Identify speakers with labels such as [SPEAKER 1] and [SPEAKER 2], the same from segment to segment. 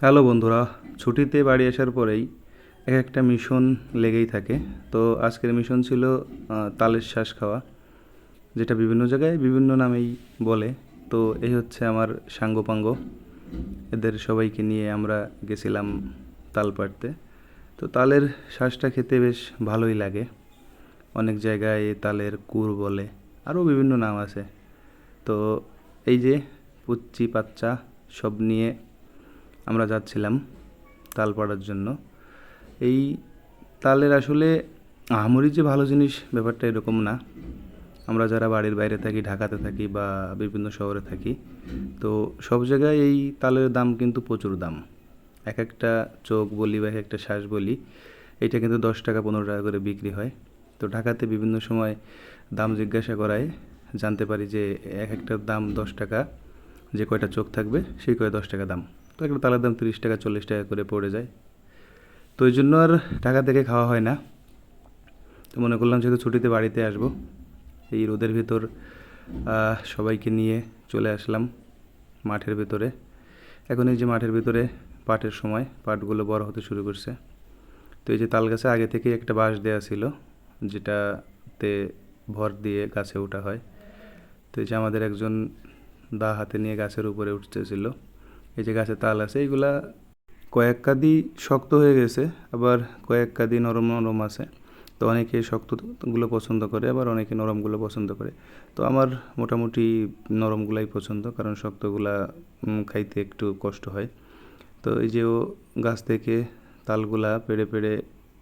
[SPEAKER 1] Hello বন্ধুরা, ছুটিতে বাড়ি আসার পরেই এক একটা মিশন লেগেই থাকে। তো আজকের মিশন ছিল তালের শ্বাস খাওয়া, যেটা বিভিন্ন জায়গায় বিভিন্ন নামেই বলে। তো এই হচ্ছে আমার সাঙ্গপাঙ্গ, এদের সবাইকে নিয়ে আমরা গেছিলাম তাল পাড়তে। তো তালের শ্বাসটা খেতে বেশ ভালোই লাগে। অনেক জায়গায় তালের কুর বলে, আরও বিভিন্ন নাম আছে। তো এই যে পুচ্চি বাচ্চা সব নিয়ে আমরা যাচ্ছিলাম তাল পাড়ার জন্য। এই তালের আসলে আহামরি যে ভালো জিনিস ব্যাপারটা এরকম না। আমরা যারা বাড়ির বাইরে থাকি, ঢাকাতে থাকি বা বিভিন্ন শহরে থাকি, তো সব জায়গায় এই তালের দাম কিন্তু প্রচুর দাম। এক একটা চোখ বলি বা এক একটা শ্বাস বলি, এটা কিন্তু 10 টাকা 15 টাকা করে বিক্রি হয়। তো ঢাকাতে বিভিন্ন সময় দাম জিজ্ঞাসা করায় জানতে পারি যে এক একটার দাম 10 টাকা, যে কয়টা চোখ থাকবে সেই কয় 10 টাকা দাম। তো একটা তালের দাম 30 টাকা 40 টাকা করে পড়ে যায়। তো এই জন্য আর ঢাকা থেকে খাওয়া হয় না। তো মনে করলাম যেহেতু ছুটিতে বাড়িতে আসবো, এই রোদের ভিতর সবাইকে নিয়ে চলে আসলাম মাঠের ভিতরে। এখন এই যে মাঠের ভিতরে পাটের সময়, পাটগুলো বড় হতে শুরু করছে। তো এই যে তাল গাছে আগে থেকেই একটা বাঁশ দেওয়া ছিল, যেটাতে ভর দিয়ে গাছে ওঠা হয়। তো এই যে আমাদের একজন দা হাতে নিয়ে গাছের উপরে উঠতেছিল। এই যে গাছে তাল আছে, এইগুলা কয়েক কাদি শক্ত হয়ে গেছে, আবার কয়েক কাদি নরম নরম আছে। তো অনেকে শক্তগুলো পছন্দ করে, আবার অনেকে নরমগুলো পছন্দ করে। তো আমার মোটামুটি নরমগুলাই পছন্দ, কারণ শক্তগুলা খাইতে একটু কষ্ট হয়। তো এই যে ও গাছ থেকে তালগুলা পেড়ে পেড়ে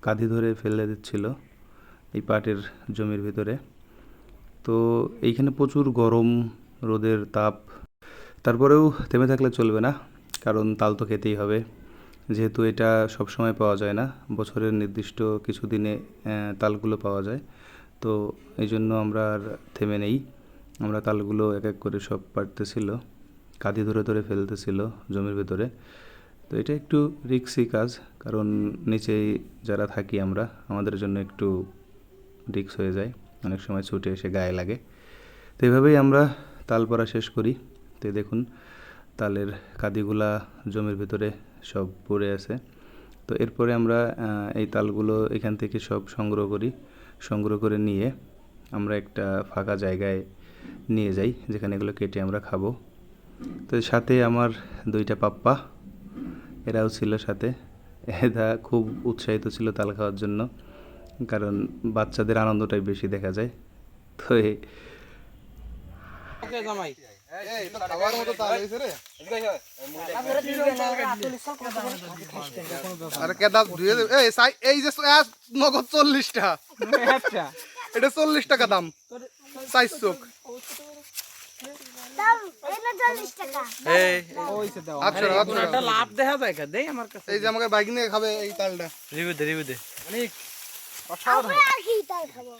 [SPEAKER 1] কাঁধি ধরে ফেলে দিচ্ছিল এই পাটের জমির ভিতরে। তো এইখানে প্রচুর গরম, রোদের তাপ, তারপরেও থেমে থাকলে চলবে না, কারণ তাল তো খেতেই হবে। যেহেতু এটা সব সময় পাওয়া যায় না, বছরের নির্দিষ্ট কিছু দিনে তালগুলো পাওয়া যায়। তো এই জন্য আমরা আর থেমে নেই। আমরা তালগুলো এক এক করে সব পাড়তেছিল, কাঁধি ধরে ধরে ফেলতেছিল জমির ভেতরে। তো এটা একটু রিস্কি কাজ, কারণ নিচেই যারা থাকি আমরা, আমাদের জন্য একটু রিস্ক হয়ে যায়, অনেক সময় ছুটে এসে গায়ে লাগে। তো এইভাবেই আমরা তাল পড়া শেষ করি। তো দেখুন তালের কাঁদিগুলা জমির ভিতরে সব পড়ে আছে। তো এরপরে আমরা এই তালগুলো এখান থেকে সব সংগ্রহ করি, সংগ্রহ করে নিয়ে আমরা একটা ফাঁকা জায়গায় নিয়ে যাই, যেখানে এগুলো কেটে আমরা খাবো। তো সাথে আমার 2টা পাপ্পা, এরাও ছিল সাথে। এরা খুব উৎসাহিত ছিল তাল খাওয়ার জন্য, কারণ বাচ্চাদের আনন্দটাই বেশি দেখা যায়। তো
[SPEAKER 2] এই যে নগদ 40টা, এটা 40 টাকা দাম, 4 চোখ।
[SPEAKER 3] লাভ দেখা যায় দেই আমার কাছে।
[SPEAKER 2] এই যে আমাকে বাইক নিয়ে খাবে এই তালটা।
[SPEAKER 3] রিভিউ দে অনেক
[SPEAKER 4] আমরা আর কি তাল খাবো।